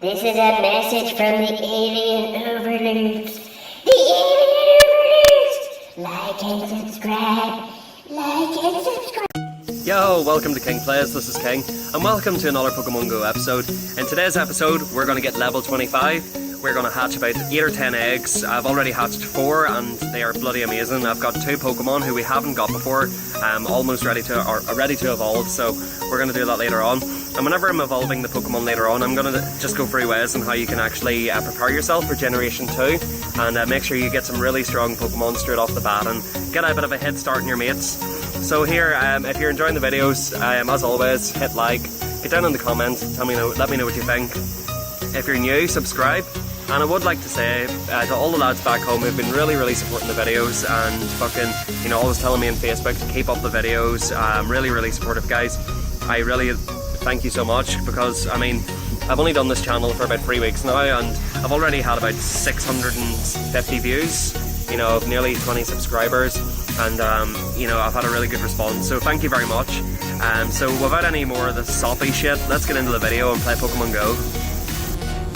This is a message from the alien overlords. The alien overlords! Like and subscribe. Like and subscribe. Yo, welcome to King Plays, this is King, and welcome to another Pokemon Go episode. In today's episode, we're going to get level 25. We're going to hatch about 8 or 10 eggs. I've already hatched 4 and they are bloody amazing. I've got 2 Pokemon who we haven't got before, almost ready to evolve, so we're going to do that later on. And whenever I'm evolving the Pokemon later on, I'm going to just go through ways on how you can actually prepare yourself for Generation 2 and make sure you get some really strong Pokemon straight off the bat and get a bit of a head start in your mates. So here, if you're enjoying the videos, as always, hit like, get down in the comments, let me know what you think. If you're new, subscribe. And I would like to say to all the lads back home who've been really supporting the videos and fucking, always telling me on Facebook to keep up the videos. Really supportive guys. I really thank you so much because, I've only done this channel for about 3 weeks now and I've already had about 650 views, of nearly 20 subscribers. And I've had a really good response, so thank you very much. So without any more of the soppy shit, let's get into the video and play Pokemon Go.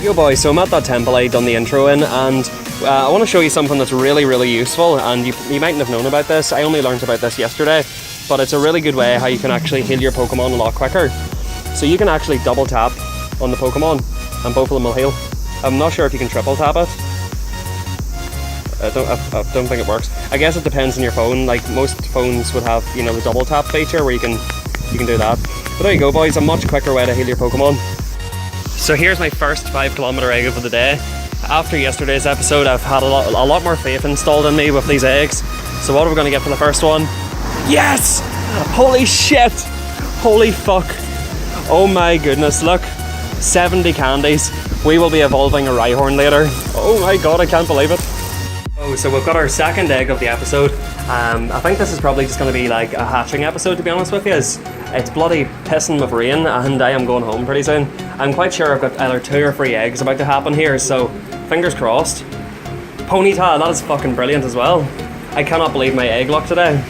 Yo boys, so I'm at that temple I done the intro in, and I want to show you something that's really useful, and you mightn't have known about this. I only learned about this yesterday, but it's a really good way how you can actually heal your Pokemon a lot quicker. So you can actually double tap on the Pokemon and both of them will heal. I'm not sure if you can triple tap it. I don't think it works. I guess it depends on your phone. Like most phones would have, the double tap feature where you can do that. But there you go boys, a much quicker way to heal your Pokemon. So here's my first 5-kilometer egg of the day. After yesterday's episode, I've had a lot more faith installed in me with these eggs. So what are we going to get for the first one? Yes! Holy shit! Holy fuck! Oh my goodness, look. 70 candies. We will be evolving a Rhyhorn later. Oh my god, I can't believe it. Oh, so we've got our second egg of the episode. I think this is probably just going to be like a hatching episode, to be honest with you. It's bloody pissing with rain and I am going home pretty soon. I'm quite sure I've got either 2 or 3 eggs about to happen here, so fingers crossed. Ponyta, that is fucking brilliant as well. I cannot believe my egg luck today.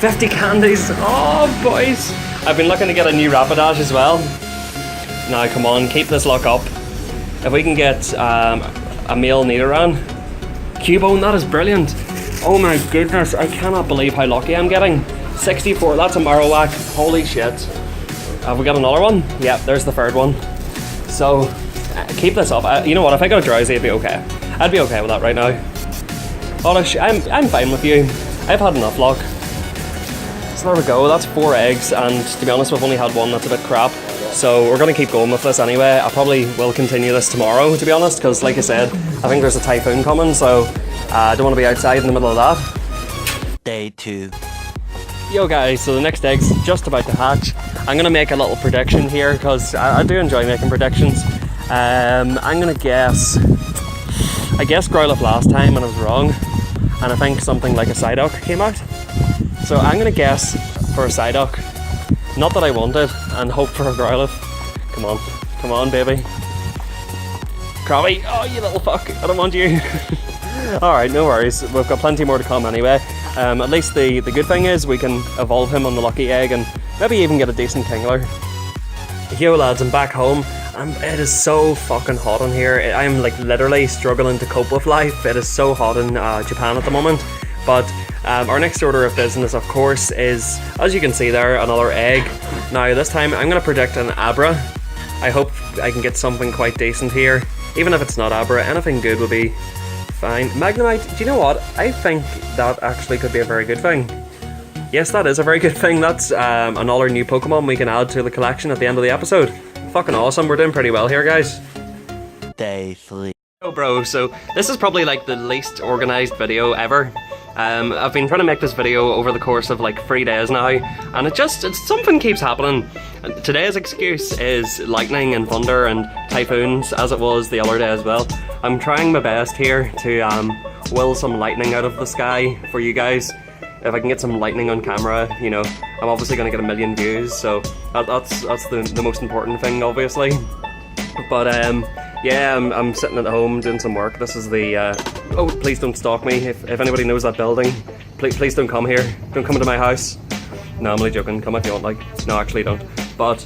50 candies, oh boys. I've been looking to get a new Rapidash as well. Now come on, keep this luck up. If we can get a male Nidoran. Cubone, that is brilliant. Oh my goodness, I cannot believe how lucky I'm getting. 64, that's a Marowak, holy shit. Have we got another one? Yep, there's the third one. So, keep this up. You know what, if I got a Drowsy, it'd be okay. I'd be okay with that right now. Oddish, I'm fine with you. I've had enough luck. So there we go, that's 4 eggs, and to be honest, we've only had one that's a bit crap. So we're going to keep going with this anyway. I probably will continue this tomorrow, to be honest, because like I said, I think there's a typhoon coming, so I don't want to be outside in the middle of that. Day 2. Yo guys, so the next egg's just about to hatch. I'm going to make a little prediction here, because I do enjoy making predictions. I'm going to guess... I guessed Growlithe last time and I was wrong, and I think something like a Psyduck came out. So I'm going to guess for a Psyduck. Not that I wanted, and hope for a Growlithe. Come on baby. Krabby, oh you little fuck, I don't want you. Alright, no worries, we've got plenty more to come anyway. At least the good thing is we can evolve him on the lucky egg and maybe even get a decent Kingler. Yo lads, I'm back home. It is so fucking hot in here. I am like literally struggling to cope with life. It is so hot in Japan at the moment. But our next order of business, of course, is, as you can see there, another egg. Now this time I'm going to predict an Abra. I hope I can get something quite decent here. Even if it's not Abra, anything good will be fine. Magnemite, do you know what? I think that actually could be a very good thing. Yes, that is a very good thing. That's another new Pokemon we can add to the collection at the end of the episode. Fucking awesome, we're doing pretty well here, guys. Day 3. Oh bro, so this is probably like the least organised video ever. I've been trying to make this video over the course of like 3 days now, and something keeps happening. Today's excuse is lightning and thunder and typhoons, as it was the other day as well. I'm trying my best here to will some lightning out of the sky for you guys. If I can get some lightning on camera, I'm obviously going to get 1 million views, so that's the most important thing, obviously. But yeah, I'm sitting at home doing some work. This is the oh, please don't stalk me. If anybody knows that building, please don't come here. Don't come into my house. No, I'm only joking. Come if you want, like. No, actually don't. But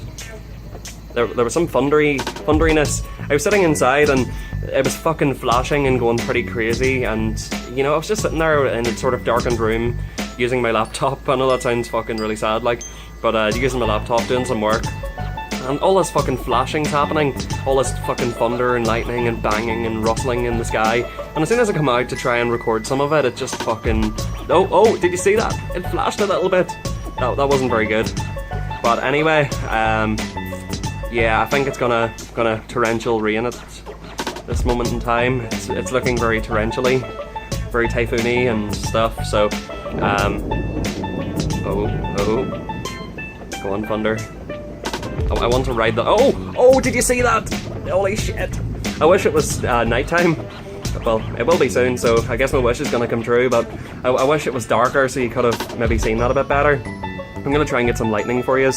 there was some thunderiness. I was sitting inside and it was fucking flashing and going pretty crazy, and you know, I was just sitting there in a sort of darkened room using my laptop. I know that sounds fucking really sad, like, but using my laptop doing some work, and all this fucking flashing's happening, all this fucking thunder and lightning and banging and rustling in the sky, and as soon as I come out to try and record some of it, it just fucking, oh, did you see that? It flashed a little bit. That wasn't very good. But anyway, yeah, I think it's gonna torrential rain at this moment in time. It's looking very torrentially, very typhoony and stuff. So, go on, thunder. Oh, I want to ride the. Oh! Did you see that? Holy shit! I wish it was nighttime. Well, it will be soon, so I guess my wish is gonna come true. But I wish it was darker, so you could have maybe seen that a bit better. I'm gonna try and get some lightning for you.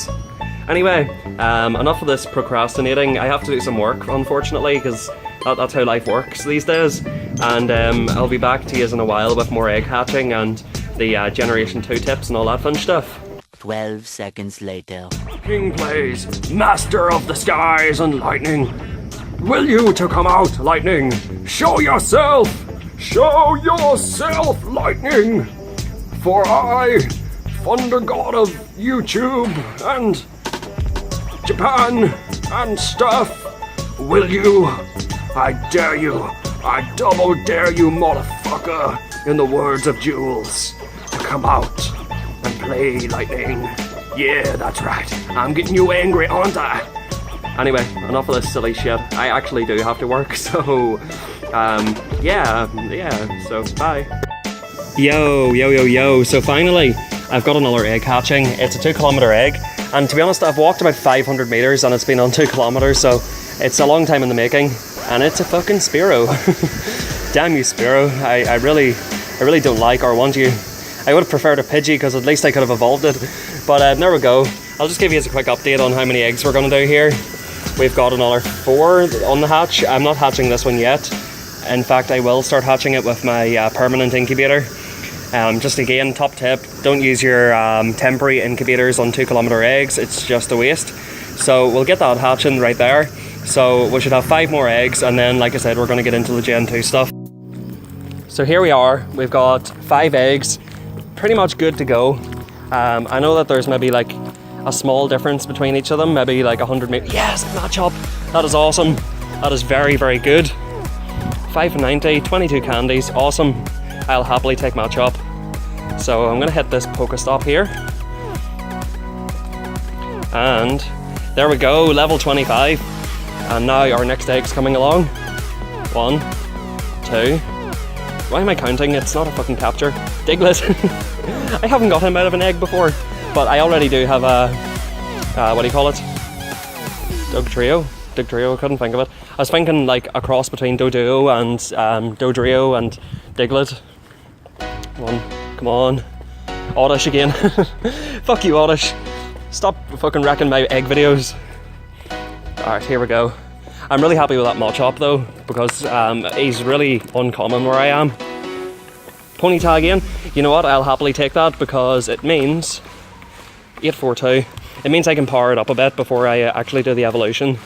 Anyway, enough of this procrastinating. I have to do some work, unfortunately, because that's how life works these days. And I'll be back to you in a while with more egg hatching and the Generation 2 tips and all that fun stuff. 12 seconds later. King plays Master of the Skies and Lightning. Will you to come out, Lightning? Show yourself! Show yourself, Lightning! For I, Thunder God of YouTube and Japan and stuff, will you? I dare you. I double dare you, motherfucker, in the words of Jules, to come out and play, Lightning. Yeah, that's right. I'm getting you angry, aren't I? Anyway, enough of this silly shit. I actually do have to work, so, yeah, so bye. Yo, so finally, I've got another egg hatching. It's a 2 kilometer egg, and to be honest, I've walked about 500 meters and it's been on 2 kilometers, so it's a long time in the making, and it's a fucking Spearow. Damn you, Spearow. I really don't like or want you. I would have preferred a Pidgey, because at least I could have evolved it, but there we go. I'll just give you a quick update on how many eggs we're going to do here. We've got another 4 on the hatch. I'm not hatching this one yet. In fact, I will start hatching it with my permanent incubator. Just again, top tip, don't use your temporary incubators on 2 kilometer eggs. It's just a waste. So we'll get that hatching right there. So we should have 5 more eggs, and then, like I said, we're going to get into the Gen 2 stuff. So here we are. We've got 5 eggs, pretty much good to go. I know that there's maybe like a small difference between each of them, maybe like 100 meters. Yes, match up. That is awesome. That is very, very good. 5.90, 22 candies, awesome. I'll happily take match up. So I'm gonna hit this Pokestop here. And there we go, level 25. And now our next egg's coming along. 1, 2. Why am I counting? It's not a fucking capture. Diglett. I haven't got him out of an egg before, but I already do have a, what do you call it? Dugtrio, I couldn't think of it. I was thinking like a cross between Doduo and Dodrio and Diglett. Come on. Oddish again. Fuck you, Oddish. Stop fucking wrecking my egg videos. Alright, here we go. I'm really happy with that Machop though, because he's really uncommon where I am. Ponyta again. You know what, I'll happily take that, because it means 842. It means I can power it up a bit before I actually do the evolution.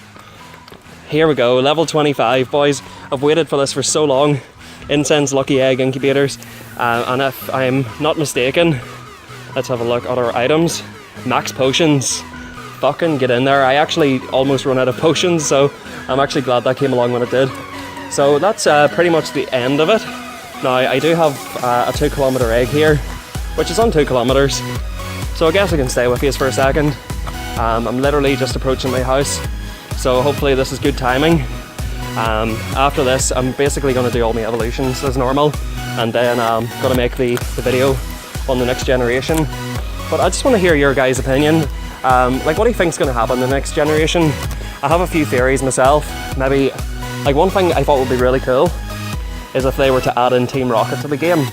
Here we go, level 25, boys. I've waited for this for so long. Incense Lucky Egg Incubators. And if I'm not mistaken, let's have a look at our items. Max Potions. Fucking get in there. I actually almost run out of potions, so I'm actually glad that came along when it did. So that's pretty much the end of it. Now, I do have a 2 kilometer egg here, which is on 2 kilometers. So I guess I can stay with you for a second. I'm literally just approaching my house, so hopefully this is good timing. After this, I'm basically going to do all my evolutions as normal, and then I'm going to make the video on the next generation. But I just want to hear your guys' opinion. Like, what do you think's going to happen in the next generation? I have a few theories myself. Maybe, like, one thing I thought would be really cool is if they were to add in Team Rocket to the game.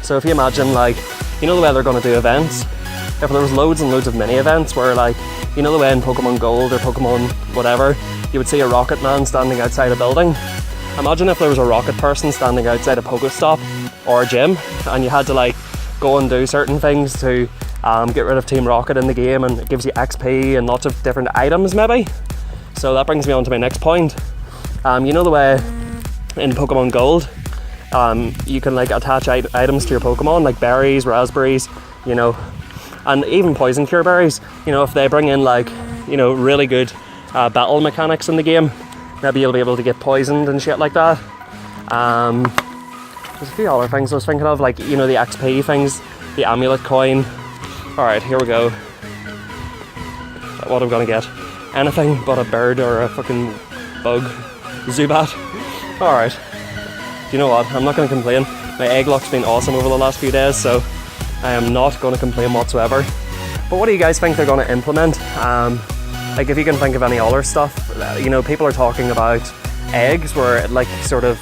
So if you imagine, like, you know the way they're going to do events? If there was loads and loads of mini events where, like, you know the way in Pokemon Gold or Pokemon whatever, you would see a Rocket Man standing outside a building. Imagine if there was a Rocket person standing outside a Pokestop or a gym, and you had to, like, go and do certain things to get rid of Team Rocket in the game, and it gives you XP and lots of different items maybe. So that brings me on to my next point. You know the way in Pokemon Gold, you can like attach items to your Pokemon, like berries, raspberries, you know, and even poison cure berries. You know, if they bring in like, you know, really good battle mechanics in the game, maybe you'll be able to get poisoned and shit like that. There's a few other things I was thinking of, like, you know, the XP things, the amulet coin. Alright, here we go. What am I gonna get? Anything but a bird or a fucking bug. Zubat. Alright. You know what? I'm not gonna complain. My egg luck's been awesome over the last few days, so I am not gonna complain whatsoever. But what do you guys think they're gonna implement? Like, if you can think of any other stuff, you know, people are talking about eggs where it like sort of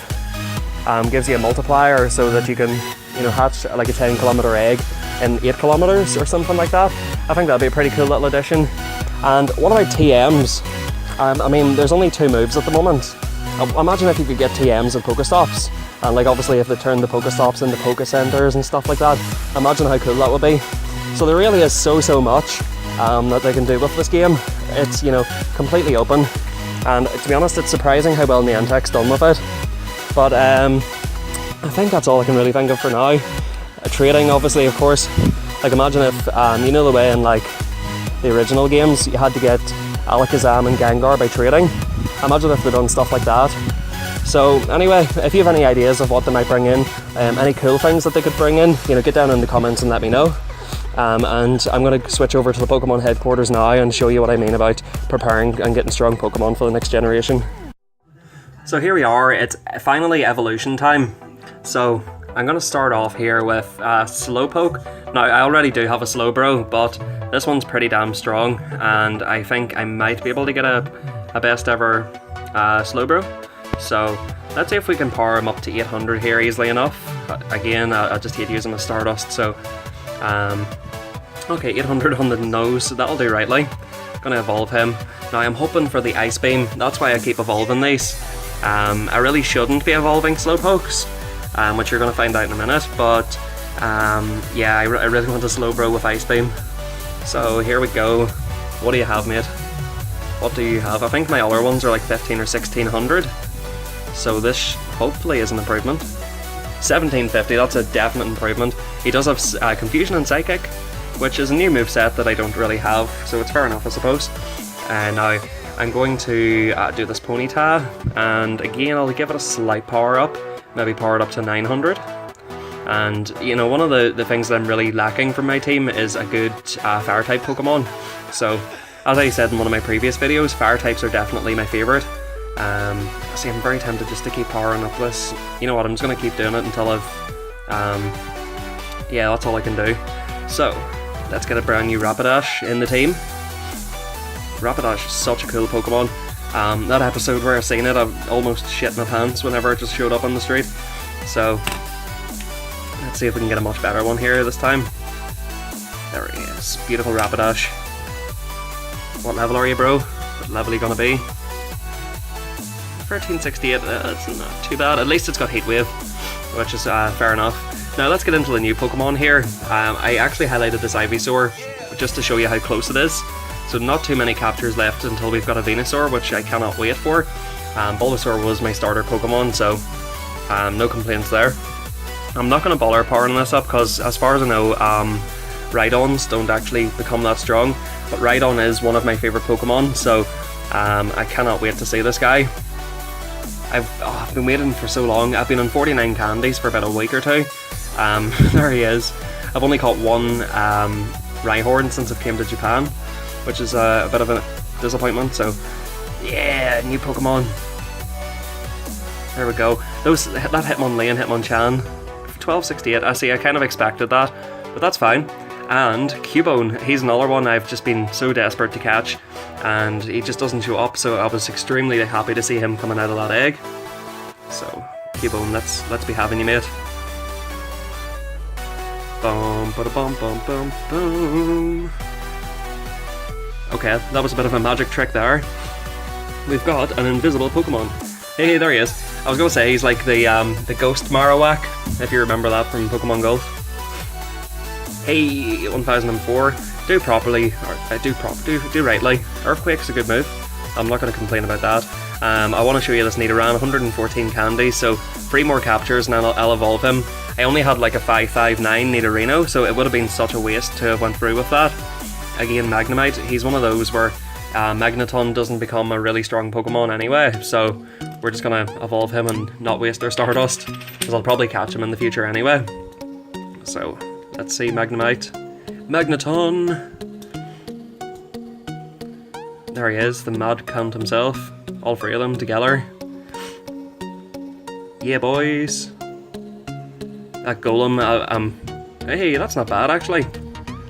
gives you a multiplier so that you can, you know, hatch like a 10-kilometer egg in 8 kilometers or something like that. I think that'd be a pretty cool little addition. And what about TMs? I mean, there's only 2 moves at the moment. Imagine if you could get TMs at Pokestops. And like, obviously if they turn the Pokestops into Poke Centers and stuff like that, imagine how cool that would be. So there really is so much that they can do with this game. It's, you know, completely open. And to be honest, it's surprising how well Niantic's done with it. But I think that's all I can really think of for now. Trading, obviously, of course. Like, imagine if, you know the way in like the original games, you had to get Alakazam and Gengar by trading. Imagine if they'd done stuff like that. So anyway, if you have any ideas of what they might bring in, any cool things that they could bring in, you know, get down in the comments and let me know. And I'm going to switch over to the Pokemon headquarters now and show you what I mean about preparing and getting strong Pokemon for the next generation. So here we are, it's finally evolution time. So I'm going to start off here with Slowpoke. Now, I already do have a Slowbro, but this one's pretty damn strong, and I think I might be able to get a best ever Slowbro. So let's see if we can power him up to 800 here easily enough. Again, I just hate using my Stardust, so okay, 800 on the nose, so that'll do rightly. Gonna evolve him. Now I'm hoping for the Ice Beam, that's why I keep evolving these. I really shouldn't be evolving Slowpokes, which you're gonna find out in a minute, but yeah, I really want a Slowbro with Ice Beam. So here we go. What do you have, mate? What do you have? I think my other ones are like 15 or 1600. So this hopefully is an improvement. 1750, that's a definite improvement. He does have Confusion and Psychic, which is a new moveset that I don't really have, so it's fair enough, I suppose. Now, I'm going to do this Ponyta, and again, I'll give it a slight power up, maybe power it up to 900. And, you know, one of the things that I'm really lacking from my team is a good Fire-type Pokemon. So, as I said in one of my previous videos, Fire-types are definitely my favourite. See, I'm very tempted just to keep powering up this. You know what, I'm just going to keep doing it until I've... yeah, that's all I can do. So, let's get a brand new Rapidash in the team. Rapidash is such a cool Pokemon. That episode where I seen it, I almost shit my pants whenever it just showed up on the street. So, let's see if we can get a much better one here this time. There he is. Beautiful Rapidash. What level are you, bro? What level are you gonna be? 1368, it's not too bad. At least it's got Heat Wave, which is fair enough. Now let's get into the new Pokemon here. I actually highlighted this Ivysaur just to show you how close it is. So not too many captures left until we've got a Venusaur, which I cannot wait for. Bulbasaur was my starter Pokemon, so no complaints there. I'm not going to bother powering this up because, as far as I know, Rhydons don't actually become that strong. But Rhydon is one of my favourite Pokemon, so I cannot wait to see this guy. I've been waiting for so long. I've been on 49 candies for about a week or two. There he is. I've only caught one Rhyhorn since I came to Japan, which is a bit of a disappointment. So, yeah, new Pokemon. There we go. That Hitmonlee and Hitmonchan. 1268. I see, I kind of expected that, but that's fine. And Cubone, he's another one I've just been so desperate to catch, and he just doesn't show up, so I was extremely happy to see him coming out of that egg. So, Cubone, let's be having you, mate. Bum, ba-da-bum, bum, bum, boom. Okay, that was a bit of a magic trick there. We've got an invisible Pokemon. Hey, there he is. I was gonna say he's like the ghost Marowak, if you remember that from Pokemon Go. Hey, 1004. Do properly, or do rightly. Earthquake's a good move. I'm not going to complain about that. I want to show you this Nidoran, 114 candies, so 3 more captures and I'll evolve him. I only had like a 559 Nidorino, so it would have been such a waste to have went through with that. Again, Magnemite, he's one of those where Magneton doesn't become a really strong Pokemon anyway, so we're just going to evolve him and not waste our Stardust, because I'll probably catch him in the future anyway. So, let's see, Magnemite. Magneton! There he is, the Mad Count himself. All 3 of them together. Yeah, boys. That Golem, hey, that's not bad actually.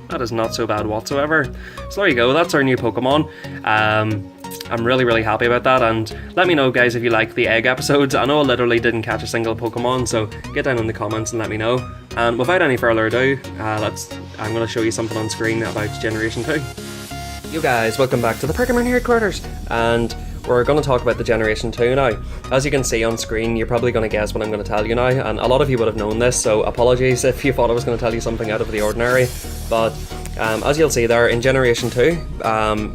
That is not so bad whatsoever. So there you go, that's our new Pokemon. I'm really happy about that, and let me know guys if you like the egg episodes. I know I literally didn't catch a single Pokemon, so get down in the comments and let me know. And without any further ado, I'm going to show you something on screen about Generation 2. Yo guys, welcome back to the Pokemon Headquarters, and we're going to talk about the Generation 2 now. As you can see on screen, you're probably going to guess what I'm going to tell you now, and a lot of you would have known this, so apologies if you thought I was going to tell you something out of the ordinary. But as you'll see there, in Generation 2,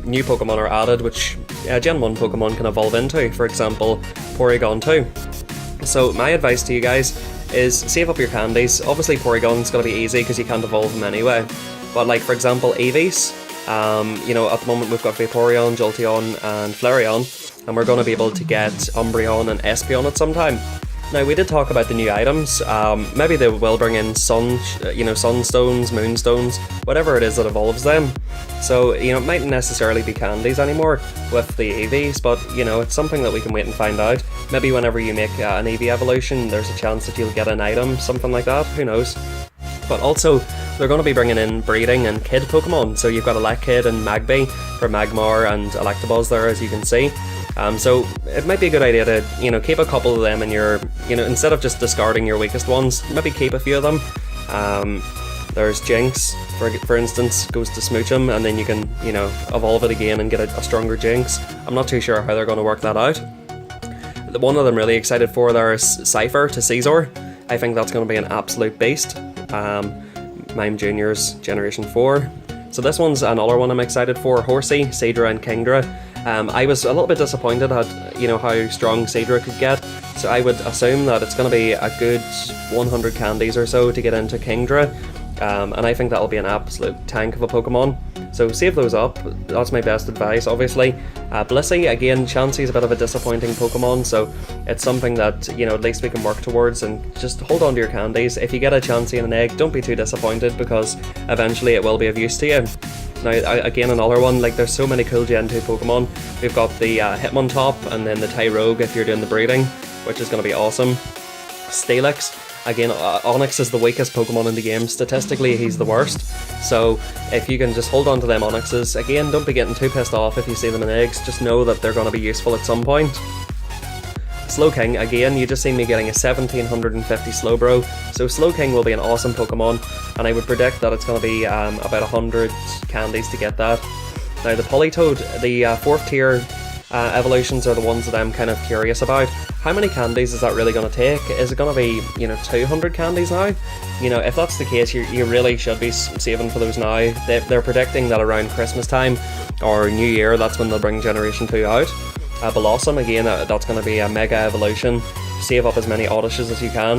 new Pokemon are added which Gen 1 Pokemon can evolve into, for example, Porygon 2. So my advice to you guys is save up your candies. Obviously Porygon's going to be easy because you can't evolve them anyway, but like for example Eevees, you know, at the moment we've got Vaporeon, Jolteon and Flareon, and we're going to be able to get Umbreon and Espeon at some time. Now we did talk about the new items. Maybe they will bring in Sunstones, Moonstones, whatever it is that evolves them. So, you know, it mightn't necessarily be candies anymore with the Eevees, but, you know, it's something that we can wait and find out. Maybe whenever you make an Eevee evolution, there's a chance that you'll get an item, something like that, who knows. But also, they're going to be bringing in breeding and kid Pokemon. So you've got Elekid and Magby for Magmar and Electabuzz there, as you can see. So it might be a good idea to, you know, keep a couple of them in your, you know, instead of just discarding your weakest ones, maybe keep a few of them. There's Jinx, for instance, goes to Smoochum, and then you can, you know, evolve it again and get a stronger Jinx. I'm not too sure how they're going to work that out. The one that I'm really excited for there is Cypher to Caesar. I think that's going to be an absolute beast. Mime Jr.'s Generation 4. So this one's another one I'm excited for, Horsey, Seadra and Kingdra. I was a little bit disappointed at, you know, how strong Seadra could get, so I would assume that it's going to be a good 100 candies or so to get into Kingdra, and I think that'll be an absolute tank of a Pokemon. So save those up, that's my best advice, obviously. Blissey, again, Chansey's a bit of a disappointing Pokemon, so it's something that, you know, at least we can work towards, and just hold on to your candies. If you get a Chansey and an egg, don't be too disappointed, because eventually it will be of use to you. Now, again, another one, like there's so many cool Gen 2 Pokemon. We've got the Hitmontop, and then the Tyrogue if you're doing the breeding, which is going to be awesome. Steelix. Again, Onix is the weakest Pokemon in the game. Statistically, he's the worst. So, if you can just hold on to them Onixes, again, don't be getting too pissed off if you see them in eggs. Just know that they're going to be useful at some point. Slowking, again, you just seen me getting a 1750 Slowbro. So Slowking will be an awesome Pokemon, and I would predict that it's going to be about 100 candies to get that. Now, the Politoed, the 4th tier evolutions are the ones that I'm kind of curious about. How many candies is that really going to take? Is it going to be, you know, 200 candies now? You know, if that's the case, you really should be saving for those now. They're predicting that around Christmas time or New Year, that's when they'll bring Generation 2 out. Blossom, again, that's going to be a mega evolution. Save up as many Oddishes as you can.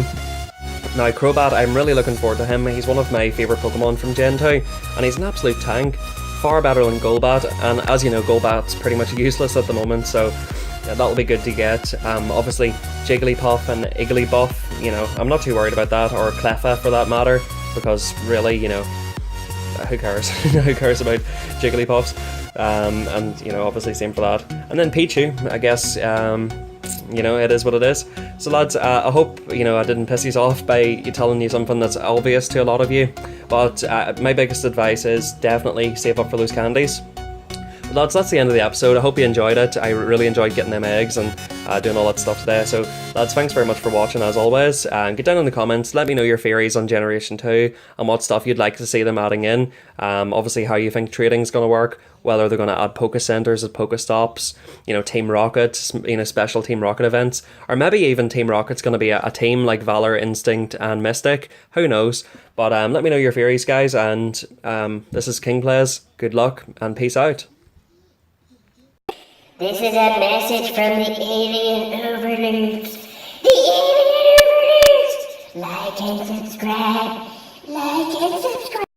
Now, Crobat, I'm really looking forward to him. He's one of my favourite Pokemon from Gen 2, and he's an absolute tank. Far better than Golbat, and as you know, Golbat's pretty much useless at the moment, so that'll be good to get. Obviously, Jigglypuff and Igglybuff, you know, I'm not too worried about that, or Cleffa for that matter, because really, you know, who cares? Who cares about Jigglypuffs? And, you know, obviously same for that. And then Pichu, I guess, you know, it is what it is. So lads, I hope, you know, I didn't piss you off by telling you something that's obvious to a lot of you, but my biggest advice is definitely save up for those candies. But lads, that's the end of the episode. I hope you enjoyed it. I really enjoyed getting them eggs and doing all that stuff today. So lads, thanks very much for watching as always. Get down in the comments, let me know your theories on Generation 2 and what stuff you'd like to see them adding in. Obviously how you think trading's going to work, whether they're going to add Poké Centers at Pokéstops, you know, Team Rocket, you know, special Team Rocket events, or maybe even Team Rocket's going to be a team like Valor, Instinct and Mystic, who knows. But let me know your theories guys, and this is King Plays, good luck and peace out. This is a message from the alien overlords. The alien overlords! Like and subscribe. Like and subscribe.